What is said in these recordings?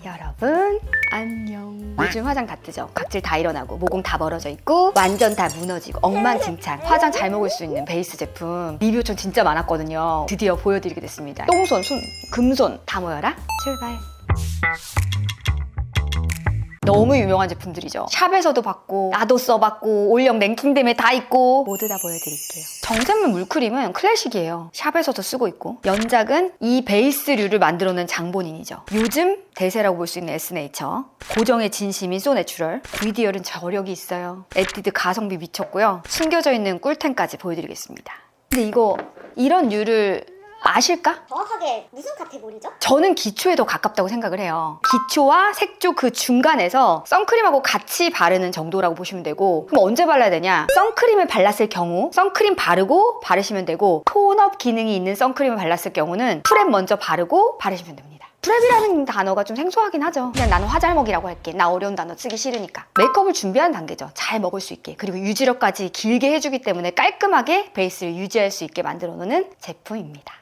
여러분 안녕. 요즘 화장 다 뜨죠? 각질 다 일어나고 모공 다 벌어져 있고 완전 다 무너지고 엉망진창 화장 잘 먹을 수 있는 베이스 제품 리뷰 요청 진짜 많았거든요. 드디어 보여드리게 됐습니다. 똥손, 손, 금손 다 모여라 출발. 너무 유명한 제품들이죠. 샵에서도 봤고 나도 써봤고 올영 랭킹됨에 다 있고 모두 다 보여드릴게요. 정샘물 물크림은 클래식이에요. 샵에서도 쓰고 있고 연작은 이 베이스류를 만들어낸 장본인이죠. 요즘 대세라고 볼 수 있는 에스네이처, 고정의 진심인 소내추럴, VDR은 저력이 있어요. 에뛰드 가성비 미쳤고요. 숨겨져 있는 꿀템까지 보여드리겠습니다. 근데 이런 류를 아실까? 정확하게 무슨 카테고리죠? 저는 기초에 더 가깝다고 생각을 해요. 기초와 색조 그 중간에서 선크림하고 같이 바르는 정도라고 보시면 되고, 그럼 언제 발라야 되냐? 선크림을 발랐을 경우 선크림 바르고 바르시면 되고, 톤업 기능이 있는 선크림을 발랐을 경우는 프랩 먼저 바르고 바르시면 됩니다. 프랩이라는 단어가 좀 생소하긴 하죠. 그냥 나는 화잘먹이라고 할게. 나 어려운 단어 쓰기 싫으니까. 메이크업을 준비하는 단계죠. 잘 먹을 수 있게. 그리고 유지력까지 길게 해주기 때문에 깔끔하게 베이스를 유지할 수 있게 만들어 놓는 제품입니다.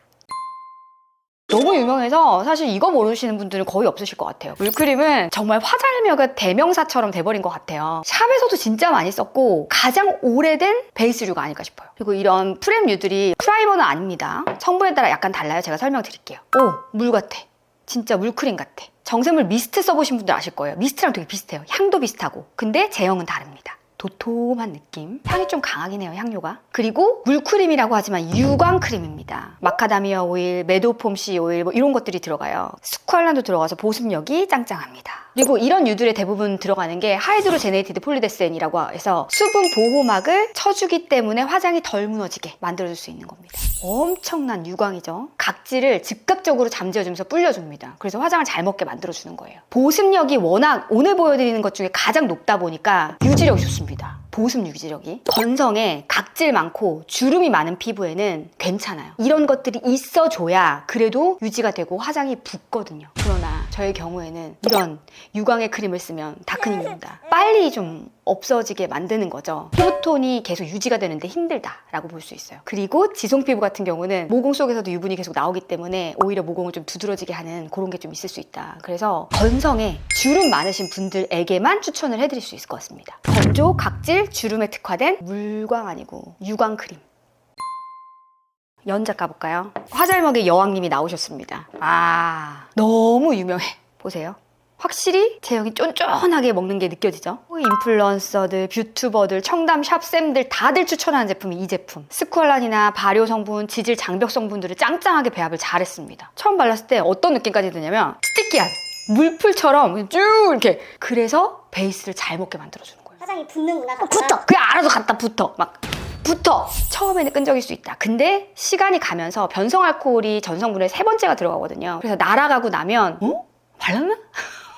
너무 유명해서 사실 이거 모르시는 분들은 거의 없으실 것 같아요. 물크림은 정말 화잘먹의 대명사처럼 돼버린 것 같아요. 샵에서도 진짜 많이 썼고 가장 오래된 베이스류가 아닐까 싶어요. 그리고 이런 프렘류들이 프라이머는 아닙니다. 성분에 따라 약간 달라요. 제가 설명드릴게요. 오, 물 같아. 진짜 물크림 같아. 정샘물 미스트 써보신 분들 아실 거예요. 미스트랑 되게 비슷해요. 향도 비슷하고. 근데 제형은 다릅니다. 도톰한 느낌. 향이 좀 강하긴 해요, 향료가. 그리고 물크림이라고 하지만 유광크림입니다. 마카다미아 오일, 메도폼씨 오일 뭐 이런 것들이 들어가요. 스쿠알란도 들어가서 보습력이 짱짱합니다. 그리고 이런 유들의 대부분 들어가는 게 하이드로제네이티드 폴리데스엔이라고 해서 수분 보호막을 쳐주기 때문에 화장이 덜 무너지게 만들어줄 수 있는 겁니다. 엄청난 유광이죠. 각질을 즉각적으로 잠재워주면서 불려줍니다. 그래서 화장을 잘 먹게 만들어주는 거예요. 보습력이 워낙 오늘 보여드리는 것 중에 가장 높다 보니까 유지력이 좋습니다. 보습 유지력이. 건성에 각질 많고 주름이 많은 피부에는 괜찮아요. 이런 것들이 있어줘야 그래도 유지가 되고 화장이 붓거든요. 그러나 저의 경우에는 이런 유광의 크림을 쓰면 다크닝입니다. 빨리 좀 없어지게 만드는 거죠. 피부톤이 계속 유지가 되는데 힘들다라고 볼 수 있어요. 그리고 지성 피부 같은 경우는 모공 속에서도 유분이 계속 나오기 때문에 오히려 모공을 좀 두드러지게 하는 그런 게 좀 있을 수 있다. 그래서 건성에 주름 많으신 분들에게만 추천을 해드릴 수 있을 것 같습니다. 건조, 각질, 주름에 특화된 물광 아니고 유광 크림. 연작 가볼까요? 화잘먹의 여왕님이 나오셨습니다. 너무 유명해. 보세요. 확실히 제형이 쫀쫀하게 먹는 게 느껴지죠? 인플루언서들, 뷰튜버들, 청담 샵쌤들 다들 추천하는 제품이 이 제품. 스쿠알란이나 발효 성분, 지질 장벽 성분들을 짱짱하게 배합을 잘했습니다. 처음 발랐을 때 어떤 느낌까지 드냐면 스티키한 물풀처럼 쭉 이렇게. 그래서 베이스를 잘 먹게 만들어주는 거예요. 화장이 붙는구나. 붙어! 그냥 알아서 갖다 붙어. 막 붙어! 처음에는 끈적일 수 있다. 근데 시간이 가면서 변성 알코올이 전 성분의 3번째가 들어가거든요. 그래서 날아가고 나면 발랐나?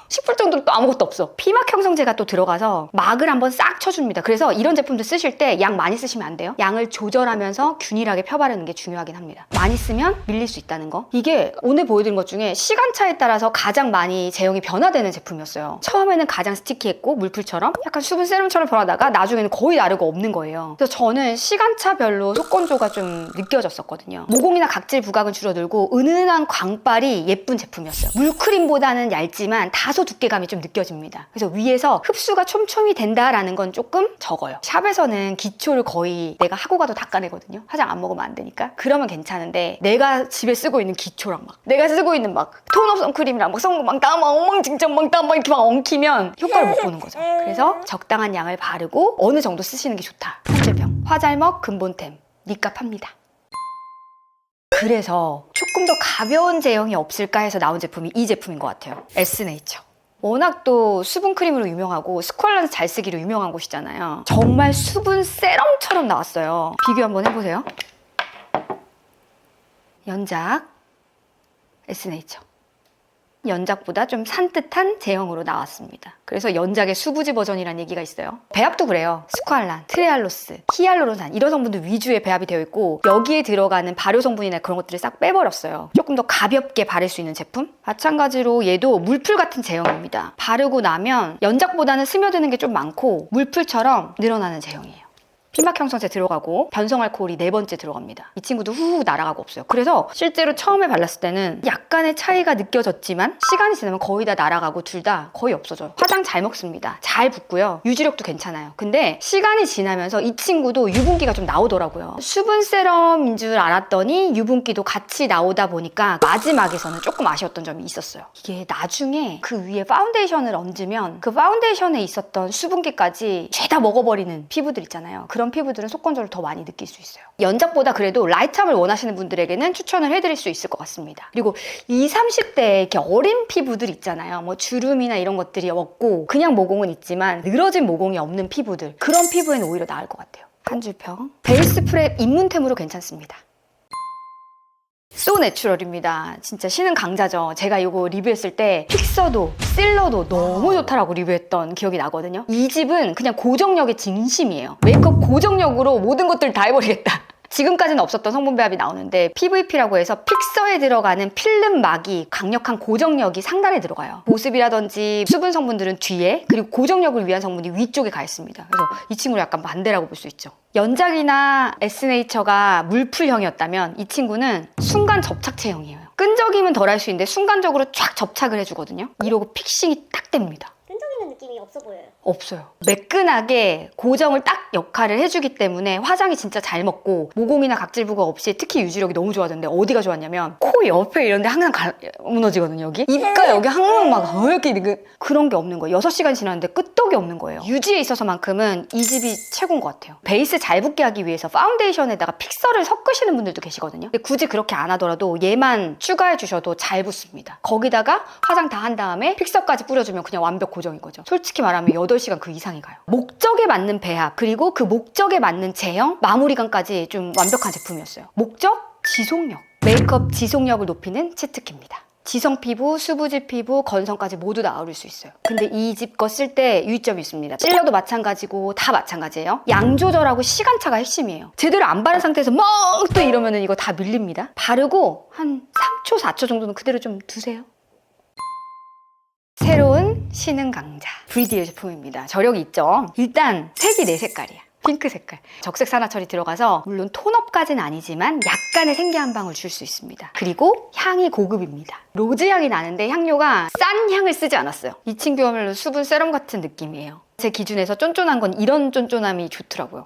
싶을 정도로 또 아무것도 없어. 피막 형성제가 또 들어가서 막을 한번 싹 쳐줍니다. 그래서 이런 제품들 쓰실 때 양 많이 쓰시면 안 돼요. 양을 조절하면서 균일하게 펴바르는 게 중요하긴 합니다. 많이 쓰면 밀릴 수 있다는 거. 이게 오늘 보여드린 것 중에 시간차에 따라서 가장 많이 제형이 변화되는 제품이었어요. 처음에는 가장 스티키했고 물풀처럼 약간 수분 세럼처럼 변하다가 나중에는 거의 다르고 없는 거예요. 그래서 저는 시간차별로 속건조가 좀 느껴졌었거든요. 모공이나 각질 부각은 줄어들고 은은한 광빨이 예쁜 제품이었어요. 물크림보다는 얇지만 다소 두께감이 좀 느껴집니다. 그래서 위에서 흡수가 촘촘히 된다라는 건 조금 적어요. 샵에서는 기초를 거의 내가 하고 가도 닦아내거든요. 화장 안 먹으면 안 되니까. 그러면 괜찮은데 내가 집에 쓰고 있는 기초랑 막 내가 쓰고 있는 막 톤업 선크림이랑 막 성분 막 엉망진창 막 이렇게 막 엉키면 효과를 못 보는 거죠. 그래서 적당한 양을 바르고 어느 정도 쓰시는 게 좋다. 현질평 화잘먹 근본템 니값 합니다. 그래서 조금 더 가벼운 제형이 없을까 해서 나온 제품이 이 제품인 것 같아요. 에스네이처. 워낙 또 수분 크림으로 유명하고 스쿠알란스 잘 쓰기로 유명한 곳이잖아요. 정말 수분 세럼처럼 나왔어요. 비교 한번 해보세요. 연작 에스네이처. 연작보다 좀 산뜻한 제형으로 나왔습니다. 그래서 연작의 수부지 버전이라는 얘기가 있어요. 배합도 그래요. 스쿠알란, 트레알로스, 히알루론산 이런 성분들 위주의 배합이 되어 있고 여기에 들어가는 발효 성분이나 그런 것들을 싹 빼버렸어요. 조금 더 가볍게 바를 수 있는 제품? 마찬가지로 얘도 물풀 같은 제형입니다. 바르고 나면 연작보다는 스며드는 게 좀 많고 물풀처럼 늘어나는 제형이에요. 피막 형성제 들어가고 변성 알코올이 4번째 들어갑니다. 이 친구도 후후 날아가고 없어요. 그래서 실제로 처음에 발랐을 때는 약간의 차이가 느껴졌지만 시간이 지나면 거의 다 날아가고 둘 다 거의 없어져요. 화장 잘 먹습니다. 잘 붓고요. 유지력도 괜찮아요. 근데 시간이 지나면서 이 친구도 유분기가 좀 나오더라고요. 수분 세럼인 줄 알았더니 유분기도 같이 나오다 보니까 마지막에서는 조금 아쉬웠던 점이 있었어요. 이게 나중에 그 위에 파운데이션을 얹으면 그 파운데이션에 있었던 수분기까지 죄다 먹어버리는 피부들 있잖아요. 그런 피부들은 속건조를 더 많이 느낄 수 있어요. 연작보다 그래도 라이트함을 원하시는 분들에게는 추천을 해드릴 수 있을 것 같습니다. 그리고 20, 30대에 이렇게 어린 피부들 있잖아요. 뭐 주름이나 이런 것들이 없고 그냥 모공은 있지만 늘어진 모공이 없는 피부들, 그런 피부에는 오히려 나을 것 같아요. 한 줄평. 베이스 프랩 입문템으로 괜찮습니다. 소 내추럴입니다. 진짜 신은 강자죠. 제가 이거 리뷰했을 때 픽서도 실러도 너무 좋다라고 리뷰했던 기억이 나거든요. 이 집은 그냥 고정력의 진심이에요. 메이크업 고정력으로 모든 것들을 다 해버리겠다. 지금까지는 없었던 성분 배합이 나오는데 PVP라고 해서 픽서에 들어가는 필름막이 강력한 고정력이 상단에 들어가요. 보습이라든지 수분 성분들은 뒤에, 그리고 고정력을 위한 성분이 위쪽에 가 있습니다. 그래서 이 친구를 약간 반대라고 볼 수 있죠. 연작이나 에스네이처가 물풀형이었다면 이 친구는 순간 접착 체형이에요. 끈적임은 덜 할 수 있는데 순간적으로 쫙 접착을 해주거든요. 이러고 픽싱이 딱 됩니다. 끈적이는 느낌이 없어 보여요. 없어요. 매끈하게 고정을 딱 역할을 해주기 때문에 화장이 진짜 잘 먹고 모공이나 각질 부각 없이 특히 유지력이 너무 좋아졌는데 어디가 좋았냐면 코 옆에 이런 데 항상 무너지거든요. 여기 입가 여기 항상 막 이렇게 그런 게 없는 거예요. 6시간 지났는데 끄떡이 없는 거예요. 유지에 있어서만큼은 이 집이 최고인 것 같아요. 베이스 잘 붙게 하기 위해서 파운데이션에다가 픽서를 섞으시는 분들도 계시거든요. 근데 굳이 그렇게 안 하더라도 얘만 추가해 주셔도 잘 붙습니다. 거기다가 화장 다 한 다음에 픽서까지 뿌려주면 그냥 완벽 고정인 거죠. 솔직히 말하면 8시간 그 이상이 가요. 목적에 맞는 배합, 그리고 그 목적에 맞는 제형, 마무리감까지 좀 완벽한 제품이었어요. 목적, 지속력. 메이크업 지속력을 높이는 치트키입니다. 지성 피부, 수부지 피부, 건성까지 모두 다 어울릴 수 있어요. 근데 이 집 거 쓸 때 유의점이 있습니다. 찔러도 마찬가지고 다 마찬가지예요. 양 조절하고 시간차가 핵심이에요. 제대로 안 바른 상태에서 멍 또 이러면은 이거 다 밀립니다. 바르고 한 3초, 4초 정도는 그대로 좀 두세요. 새로운 신흥 강자 브리디의 제품입니다. 저력이 있죠. 일단 색이 4색깔이야. 핑크 색깔. 적색 산화 처리 들어가서 물론 톤업까지는 아니지만 약간의 생기 한 방울 줄 수 있습니다. 그리고 향이 고급입니다. 로즈 향이 나는데 향료가 싼 향을 쓰지 않았어요. 이 친구야말로 수분 세럼 같은 느낌이에요. 제 기준에서 쫀쫀한 건 이런 쫀쫀함이 좋더라고요.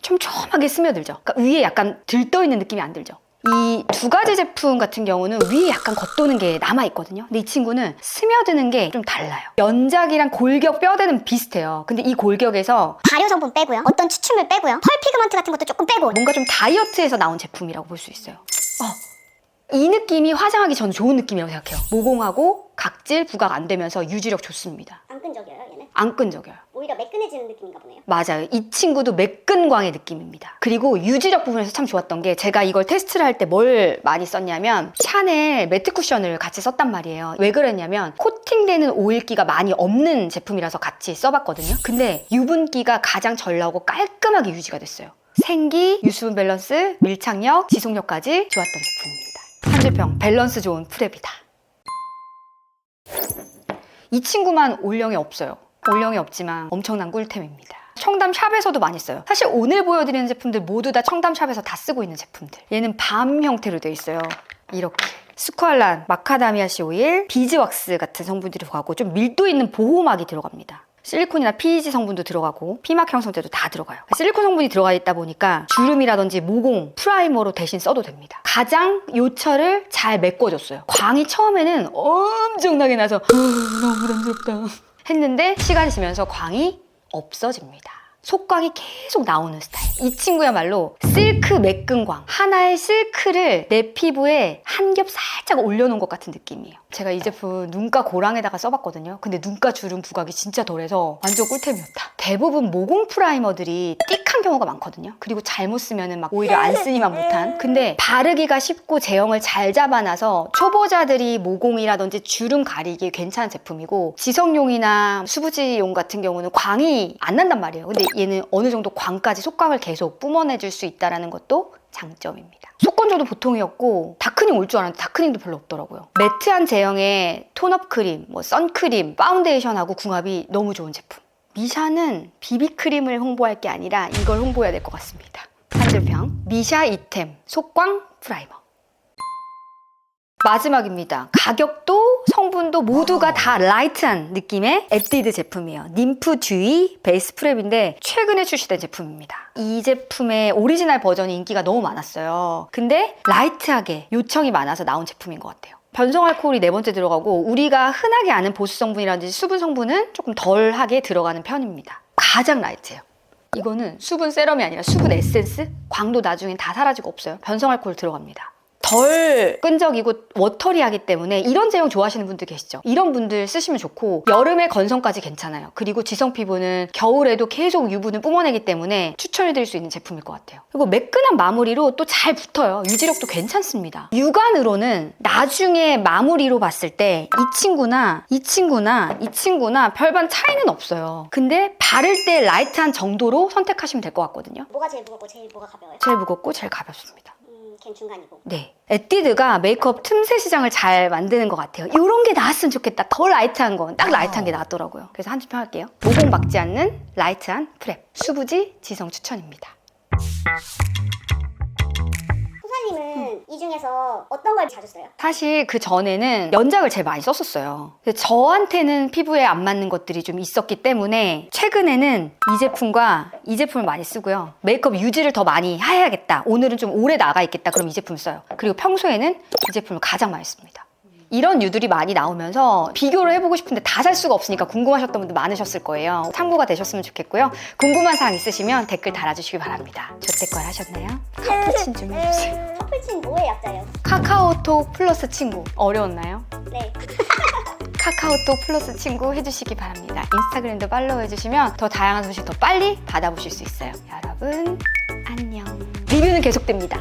촘촘하게 스며들죠. 그러니까 위에 약간 들떠있는 느낌이 안 들죠. 이 두 가지 제품 같은 경우는 위에 약간 겉도는 게 남아있거든요. 근데 이 친구는 스며드는 게 좀 달라요. 연작이랑 골격 뼈대는 비슷해요. 근데 이 골격에서 발효 성분 빼고요. 어떤 추출물 빼고요. 펄 피그먼트 같은 것도 조금 빼고. 뭔가 좀 다이어트에서 나온 제품이라고 볼 수 있어요. 이 느낌이 화장하기 전 좋은 느낌이라고 생각해요. 모공하고 각질 부각 안 되면서 유지력 좋습니다. 안 끈적여요, 얘는? 안 끈적여요. 오히려 매끈해지는 느낌인가 보네요. 맞아요. 이 친구도 매끈광의 느낌입니다. 그리고 유지력 부분에서 참 좋았던 게 제가 이걸 테스트를 할 때 뭘 많이 썼냐면 샤넬 매트 쿠션을 같이 썼단 말이에요. 왜 그랬냐면 코팅되는 오일기가 많이 없는 제품이라서 같이 써봤거든요. 근데 유분기가 가장 잘 나오고 깔끔하게 유지가 됐어요. 생기, 유수분 밸런스, 밀착력, 지속력까지 좋았던 제품입니다. 한줄평, 밸런스 좋은 프랩이다. 이 친구만 올영이 없어요. 올영이 없지만 엄청난 꿀템입니다. 청담샵에서도 많이 써요. 사실 오늘 보여드리는 제품들 모두 다 청담샵에서 다 쓰고 있는 제품들. 얘는 밤 형태로 되어 있어요. 이렇게. 스ኳ알란, 마카다미아씨 오일, 비즈왁스 같은 성분들이 들어가고 좀 밀도 있는 보호막이 들어갑니다. 실리콘이나 PEG 성분도 들어가고 피막 형성제도 다 들어가요. 실리콘 성분이 들어가 있다 보니까 주름이라든지 모공, 프라이머로 대신 써도 됩니다. 가장 요철을 잘 메꿔줬어요. 광이 처음에는 엄청나게 나서 너무 부담스럽다 했는데 시간이 지면서 광이 없어집니다. 속광이 계속 나오는 스타일. 이 친구야말로 실크 매끈광. 하나의 실크를 내 피부에 한 겹 살짝 올려놓은 것 같은 느낌이에요. 제가 이 제품 눈가 고랑에다가 써봤거든요. 근데 눈가 주름 부각이 진짜 덜해서 완전 꿀템이었다. 대부분 모공 프라이머들이 띡한 경우가 많거든요. 그리고 잘못 쓰면은 막 오히려 안 쓰니만 못한. 근데 바르기가 쉽고 제형을 잘 잡아놔서 초보자들이 모공이라든지 주름 가리기에 괜찮은 제품이고 지성용이나 수부지용 같은 경우는 광이 안 난단 말이에요. 근데 얘는 어느 정도 광까지 속광을 계속 뿜어내줄 수 있다는 것도 장점입니다. 속건조도 보통이었고 다크닝 올 줄 알았는데 다크닝도 별로 없더라고요. 매트한 제형의 톤업 크림, 선크림, 파운데이션하고 궁합이 너무 좋은 제품. 미샤는 비비크림을 홍보할 게 아니라 이걸 홍보해야 될 것 같습니다. 한 줄평. 미샤 이템 속광 프라이머. 마지막입니다. 가격도 성분도 모두가 다 라이트한 느낌의 에뛰드 제품이에요. 님프 듀이 베이스 프랩인데 최근에 출시된 제품입니다. 이 제품의 오리지널 버전이 인기가 너무 많았어요. 근데 라이트하게 요청이 많아서 나온 제품인 것 같아요. 변성 알코올이 4번째 들어가고 우리가 흔하게 아는 보습 성분이라든지 수분 성분은 조금 덜하게 들어가는 편입니다. 가장 라이트해요. 이거는 수분 세럼이 아니라 수분 에센스? 광도 나중엔 다 사라지고 없어요. 변성 알코올 들어갑니다. 덜 끈적이고 워터리하기 때문에 이런 제형 좋아하시는 분들 계시죠? 이런 분들 쓰시면 좋고 여름에 건성까지 괜찮아요. 그리고 지성 피부는 겨울에도 계속 유분을 뿜어내기 때문에 추천해드릴 수 있는 제품일 것 같아요. 그리고 매끈한 마무리로 또 잘 붙어요. 유지력도 괜찮습니다. 육안으로는 나중에 마무리로 봤을 때 이 친구나 별반 차이는 없어요. 근데 바를 때 라이트한 정도로 선택하시면 될 것 같거든요. 뭐가 제일 무겁고 제일 뭐가 가벼워요? 제일 무겁고 제일 가볍습니다. 걔는 중간이고. 네. 에뛰드가 메이크업 틈새 시장을 잘 만드는 것 같아요. 이런 게 나왔으면 좋겠다. 더 라이트한 건 딱 라이트한 게 나왔더라고요. 그래서 한 줄평 할게요. 모공 막지 않는 라이트한 프랩. 수부지 지성 추천입니다. 소사님은 이 중에서 어떤 걸 자주 써요? 사실 그 전에는 연작을 제일 많이 썼었어요. 근데 저한테는 피부에 안 맞는 것들이 좀 있었기 때문에 최근에는 이 제품과 이 제품을 많이 쓰고요. 메이크업 유지를 더 많이 해야겠다. 오늘은 좀 오래 나가 있겠다. 그럼 이 제품 써요. 그리고 평소에는 이 제품을 가장 많이 씁니다. 이런 유들이 많이 나오면서 비교를 해보고 싶은데 다 살 수가 없으니까 궁금하셨던 분들 많으셨을 거예요. 참고가 되셨으면 좋겠고요. 궁금한 사항 있으시면 댓글 달아주시기 바랍니다. 조태걸 하셨나요? 카푸친 좀 해주세요. 커플친 뭐의 약자예요? 카카오톡 플러스 친구 어려웠나요? 네. 카카오톡 플러스 친구 해주시기 바랍니다. 인스타그램도 팔로우 해주시면 더 다양한 소식 더 빨리 받아보실 수 있어요. 여러분 안녕. 리뷰는 계속됩니다.